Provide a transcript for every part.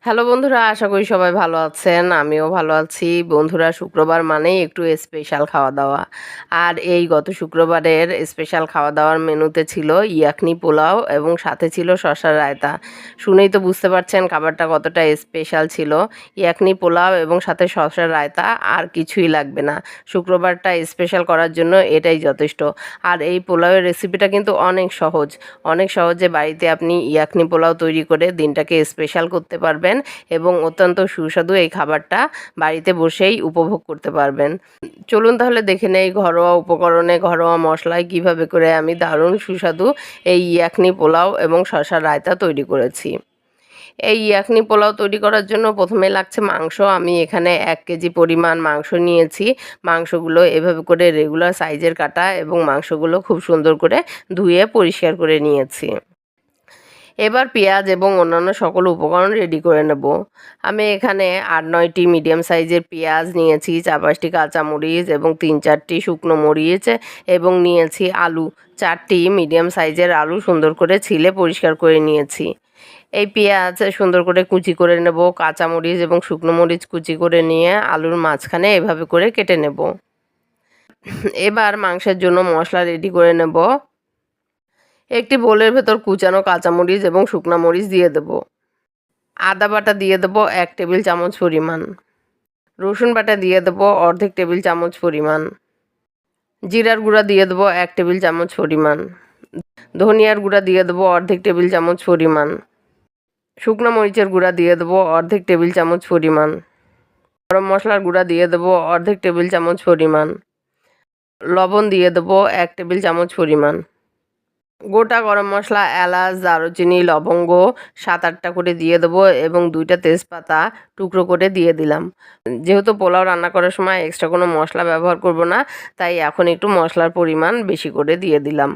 Hello বন্ধুরা, আশা করি সবাই ভালো আছেন। আমিও ভালো আছি। বন্ধুরা, শুক্রবার মানেই একটু স্পেশাল খাওয়া-দাওয়া। আর এই গত শুক্রবারের স্পেশাল খাওয়া-দাওয়ার মেনুতে ছিল ইয়াখনি পোলাও এবং সাথে ছিল শসার রায়তা। শুনেই তো বুঝতে পারছেন খাবারটা কতটা স্পেশাল ছিল। ইয়াখনি পোলাও এবং সাথে শসার রায়তা, আর কিছুই লাগবে না। শুক্রবারটা স্পেশাল করার জন্য এটাই যথেষ্ট। আর এই পোলাওয়ের রেসিপিটা কিন্তু অনেক সহজ। অনেক সহজে বাড়িতে আপনি ইয়াখনি পোলাও তৈরি করে দিনটাকে স্পেশাল করতে পারবেন এবং অত্যন্ত সুস্বাদু এই খাবারটা বাড়িতে বসেই উপভোগ করতে পারবেন। চলুন তাহলে দেখে নেই ঘরোয়া উপকরণে, ঘরোয়া মশলায় কিভাবে করে আমি দারুণ সুস্বাদু এই ইয়াখনি পোলাও এবং শসার রায়তা তৈরি করেছি। এই ইয়াখনি পোলাও তৈরি করার জন্য প্রথমে লাগছে মাংস। আমি এখানে 1 কেজি পরিমাণ মাংস নিয়েছি। মাংসগুলো এভাবে করে রেগুলার সাইজের কাটা এবং মাংসগুলো খুব সুন্দর করে ধুয়ে পরিষ্কার করে নিয়েছি। এবার পেঁয়াজ এবং অন্যান্য সকল উপকরণ রেডি করে নেব। আমি এখানে 8-9টি মিডিয়াম সাইজের পেঁয়াজ নিয়েছি, 4-5টি কাঁচামরিচ এবং 3-4টি শুকনো মরিচ এবং নিয়েছি আলু। 4টি মিডিয়াম সাইজের আলু সুন্দর করে ছিলে পরিষ্কার করে নিয়েছি। এই পেঁয়াজ সুন্দর করে কুচি করে নেব, কাঁচামরিচ এবং শুকনো মরিচ কুচি করে নিয়ে আলুর মাঝখানে এভাবে করে কেটে নেব। এবার মাংসের জন্য মশলা রেডি করে নেব। একটি বোলের ভেতর কুচানো কাঁচামরিচ এবং শুকনো মরিচ দিয়ে দেব। আদা বাটা দিয়ে দেব 1 টেবিল চামচ পরিমাণ। রসুন বাটা দিয়ে দেব অর্ধেক টেবিল চামচ পরিমাণ। জিরার গুঁড়া দিয়ে দেব 1 টেবিল চামচ পরিমাণ। ধনিয়ার গুঁড়া দিয়ে দেব অর্ধেক টেবিল চামচ পরিমাণ। শুকনো মরিচের গুঁড়া দিয়ে দেব অর্ধেক টেবিল চামচ পরিমাণ। গরম মশলার গুঁড়া দিয়ে দেব অর্ধেক টেবিল চামচ পরিমাণ। লবণ দিয়ে দেব 1 টেবিল চামচ পরিমাণ। গোটা গরম মশলা, এলাচ, দারুচিনি, লবঙ্গ 7-8টা করে দিয়ে দেবো এবং 2টা তেজপাতা টুকরো করে দিয়ে দিলাম। যেহেতু পোলাও রান্না করার সময় এক্সট্রা কোনো মশলা ব্যবহার করব না, তাই এখন একটু মশলার পরিমাণ বেশি করে দিয়ে দিলাম।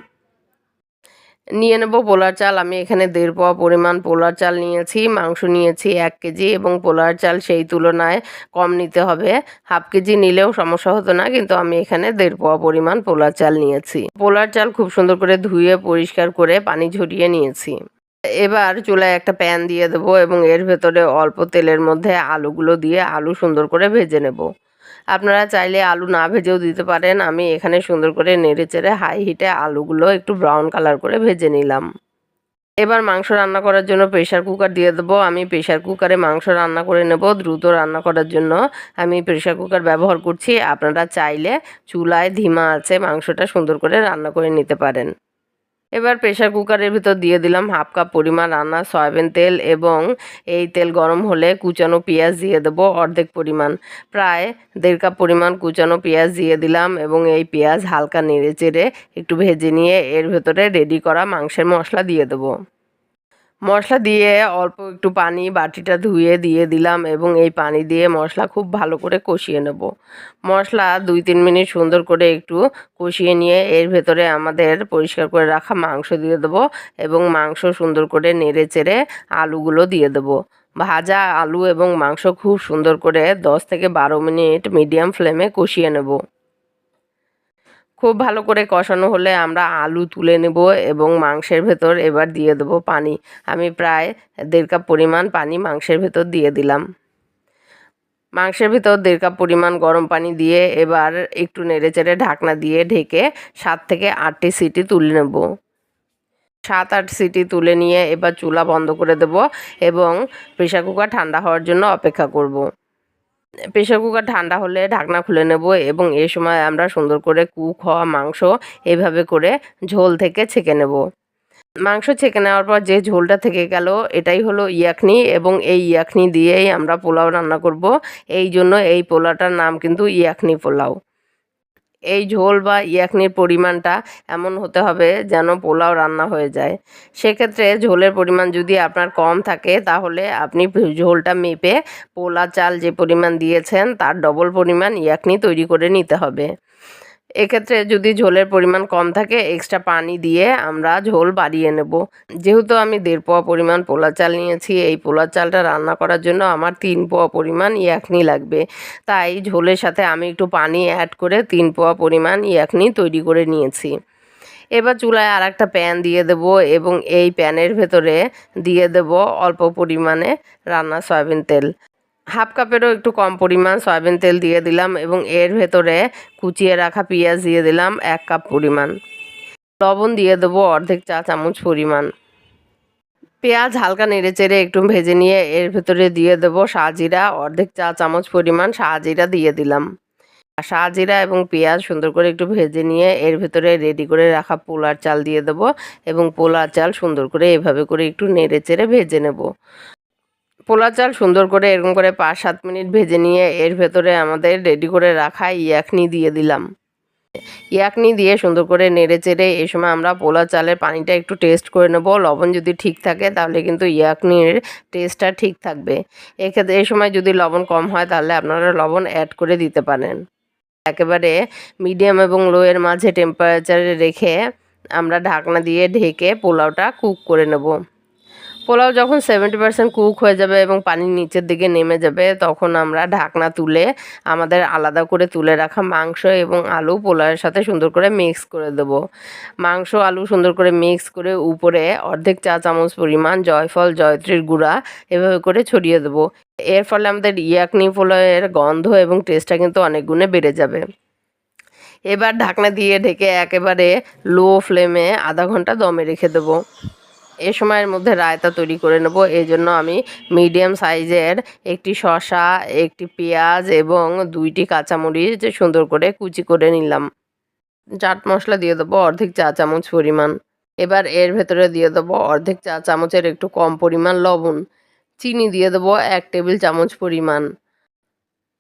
নিয়ে নেব পোলার চাল। আমি এখানে 1.5 পোয়া পরিমাণ পোলার চাল নিয়েছি। মাংস নিয়েছি 1 কেজি এবং পোলার চাল সেই তুলনায় কম নিতে হবে। হাফ কেজি নিলেও সমস্যা হতো না, কিন্তু আমি এখানে 1.5 পোয়া পরিমাণ পোলার চাল নিয়েছি। পোলার চাল খুব সুন্দর করে ধুয়ে পরিষ্কার করে পানি ঝরিয়ে নিয়েছি। এবার চুলায় একটা প্যান দিয়ে দেবো এবং এর ভেতরে অল্প তেলের মধ্যে আলুগুলো দিয়ে আলু সুন্দর করে ভেজে নেব। আপনারা চাইলে আলু না ভেজেও দিতে পারেন। আমি এখানে সুন্দর করে নেড়েচেড়ে হাই হিটে আলুগুলো একটু ব্রাউন কালার করে ভেজে নিলাম। এবার মাংস রান্না করার জন্য প্রেশার কুকার দিয়ে দেবো। আমি প্রেশার কুকারে মাংস রান্না করে নেব। দ্রুত রান্না করার জন্য আমি প্রেশার কুকার ব্যবহার করছি। আপনারা চাইলে চুলায় ধিমা আঁচে মাংসটা সুন্দর করে রান্না করে নিতে পারেন। এবার প্রেশার কুকারের ভিতর দিয়ে দিলাম হাফ কাপ পরিমাণ রান্না সয়াবিন তেল এবং এই তেল গরম হলে কুচানো পেঁয়াজ দিয়ে দেবো অর্ধেক পরিমাণ। প্রায় 1.5 কাপ পরিমাণ কুচানো পেঁয়াজ দিয়ে দিলাম এবং এই পেঁয়াজ হালকা নেড়ে চেড়ে একটু ভেজে নিয়ে এর ভেতরে রেডি করা মাংসের মশলা দিয়ে দেবো। মশলা দিয়ে অল্প একটু পানি বাটিটা ধুয়ে দিয়ে দিলাম এবং এই পানি দিয়ে মশলা খুব ভালো করে কষিয়ে নেব। মশলা 2-3 মিনিট সুন্দর করে একটু কষিয়ে নিয়ে এর ভেতরে আমাদের পরিষ্কার করে রাখা মাংস দিয়ে দেবো এবং মাংস সুন্দর করে নেড়ে চেড়ে আলুগুলো দিয়ে দেবো। ভাজা আলু এবং মাংস খুব সুন্দর করে 10 থেকে 12 মিনিট মিডিয়াম ফ্লেমে কষিয়ে নেব। খুব ভালো করে কষানো হলে আমরা আলু তুলে নেব এবং মাংসের ভেতর এবার দিয়ে দেবো পানি। আমি প্রায় 1.5 কাপ পরিমাণ পানি মাংসের ভেতর দিয়ে দিলাম। মাংসের ভেতর 1.5 কাপ পরিমাণ গরম পানি দিয়ে এবার একটু নেড়েচেড়ে ঢাকনা দিয়ে ঢেকে 7 থেকে 8টি সিটি তুলে নেব। 7-8 সিটি তুলে নিয়ে এবার চুলা বন্ধ করে দেব এবং প্রেশার কুকার ঠান্ডা হওয়ার জন্য অপেক্ষা করব। প্রেশার কুকার ঠান্ডা হলে ঢাকনা খুলে নেব এবং এই সময় আমরা সুন্দর করে কুক হওয়া মাংস এভাবে করে ঝোল থেকে ছেঁকে নেব। মাংস ছেঁকে নেওয়ার পর যে ঝোলটা থেকে গেল এটাই হলো ইয়াখনি এবং এই ইয়াখনি দিয়েই আমরা পোলাও রান্না করব। এই জন্য এই পোলাওটার নাম কিন্তু ইয়াখনি পোলাও। এই ঝোল বা ইয়াখনির পরিমাণটা এমন হতে হবে যেন পোলাও রান্না হয়ে যায়। সেক্ষেত্রে ঝোলের পরিমাণ যদি আপনার কম থাকে তাহলে আপনি ঝোলটা মেপে পোলা চাল যে পরিমাণ দিয়েছেন তার ডবল পরিমাণ ইয়াখনি তৈরি করে নিতে হবে। এক্ষেত্রে যদি ঝোলের পরিমাণ কম থাকে এক্সট্রা পানি দিয়ে আমরা ঝোল বাড়িয়ে নেব। যেহেতু আমি 1.5 পোয়া পরিমাণ পোলা চাল নিয়েছি, এই পোলা চালটা রান্না করার জন্য আমার 3 পোয়া পরিমাণ ইয়াখনি লাগবে। তাই ঝোলের সাথে আমি একটু পানি অ্যাড করে 3 পোয়া পরিমাণ ইয়াখনি তৈরি করে নিয়েছি। এবার চুলায় আর একটা প্যান দিয়ে দেব এবং এই প্যানের ভেতরে দিয়ে দেব অল্প পরিমাণে রান্না সয়াবিন তেল। হাফ কাপেরও একটু কম পরিমাণ সয়াবিন তেল দিয়ে দিলাম এবং এর ভেতরে কুচিয়ে রাখা পেঁয়াজ দিয়ে দিলাম 1 কাপ পরিমাণ। লবণ দিয়ে দেবো অর্ধেক চা চামচ পরিমাণ। পেঁয়াজ হালকা নেড়েচেড়ে একটু ভেজে নিয়ে এর ভেতরে দিয়ে দেবো শাহজিরা অর্ধেক চা চামচ পরিমাণ শাহজিরা দিয়ে দিলাম। শাহজিরা এবং পেঁয়াজ সুন্দর করে একটু ভেজে নিয়ে এর ভেতরে রেডি করে রাখা পোলার চাল দিয়ে দেবো এবং পোলার চাল সুন্দর করে এভাবে করে একটু নেড়েচেড়ে ভেজে নেব। পোলার চাল সুন্দর করে এরকম করে 5-7 মিনিট ভেজে নিয়ে এর ভেতরে আমাদের রেডি করে রাখা ইয়াখনি দিয়ে দিলাম। ইয়াখনি দিয়ে সুন্দর করে নেড়েচেড়ে এই সময় আমরা পোলার চালের পানিটা একটু টেস্ট করে নেব। লবণ যদি ঠিক থাকে তাহলে কিন্তু ইয়াখনির টেস্টটা ঠিক থাকবে। এক্ষেত্রে এই সময় যদি লবণ কম হয় তাহলে আপনারা লবণ অ্যাড করে দিতে পারেন। একেবারে মিডিয়াম এবং লো এর মাঝে টেম্পারেচারে রেখে আমরা ঢাকনা দিয়ে ঢেকে পোলাওটা কুক করে নেব। পোলাও যখন 70% কুক হয়ে যাবে এবং পানি নিচের দিকে নেমে যাবে তখন আমরা ঢাকনা তুলে আমাদের আলাদা করে তুলে রাখা মাংস এবং আলু পোলাওয়ের সাথে সুন্দর করে মিক্স করে দেব। মাংস আলু সুন্দর করে মিক্স করে উপরে অর্ধেক চা চামচ পরিমাণ জয়ফল জয়ত্রীর গুঁড়া এভাবে করে ছড়িয়ে দেব। এর ফলে আমাদের ইয়াকনি পোলাওয়ের গন্ধ এবং টেস্টটা কিন্তু অনেক গুণে বেড়ে যাবে। এবার ঢাকনা দিয়ে ঢেকে একেবারে লো ফ্লেমে আধা ঘন্টা দমে রেখে দেবো। এ সময়ের মধ্যে রায়তা তৈরি করে নেব। এই জন্য আমি মিডিয়াম সাইজের একটি শসা, একটি পেঁয়াজ এবং 2টি কাঁচামরিচ সুন্দর করে কুচি করে নিলাম। চাট মশলা দিয়ে দেবো অর্ধেক চা চামচ পরিমাণ। এবার এর ভেতরে দিয়ে দেবো অর্ধেক চা চামচের একটু কম পরিমাণ লবণ। চিনি দিয়ে দেবো 1 টেবিল চামচ পরিমাণ।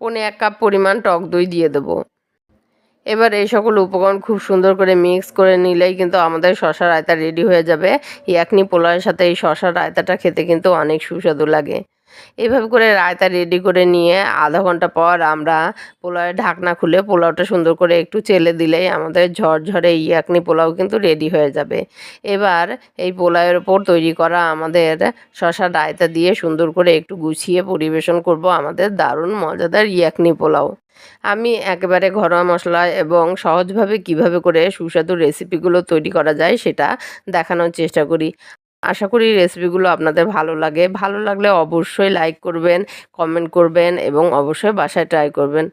1 কাপ পরিমাণ টক দই দিয়ে দেবো। এবার এই সকল উপকরণ খুব সুন্দর করে মিক্স করে নিলেই কিন্তু আমাদের শসা রায়তা রেডি হয়ে যাবে। ইয়াকনি পোলাওয়ের সাথে এই শসা রায়তাটা খেতে কিন্তু অনেক সুস্বাদু লাগে। এভাবে করে রায়তা রেডি করে নিয়ে আধা ঘন্টা পর আমরা পোলাওয়ের ঢাকনা খুলে পোলাওটা সুন্দর করে একটু চেলে দিলেই আমাদের ঝরঝরে ইয়াকনি পোলাও কিন্তু রেডি হয়ে যাবে। এবার এই পোলাওয়ের ওপর তৈরি করা আমাদের শসা রায়তা দিয়ে সুন্দর করে একটু গুছিয়ে পরিবেশন করব আমাদের দারুণ মজাদার ইয়াকনি পোলাও। আমি একেবারে ঘরোয়া মশলা এবং সহজভাবে কিভাবে করে সুস্বাদু রেসিপিগুলো তৈরি করা যায় সেটা দেখানোর চেষ্টা করি। আশা করি রেসিপিগুলো আপনাদের ভালো লাগে। ভালো লাগলে অবশ্যই লাইক করবেন, কমেন্ট করবেন এবং অবশ্যই বাসায় ট্রাই করবেন।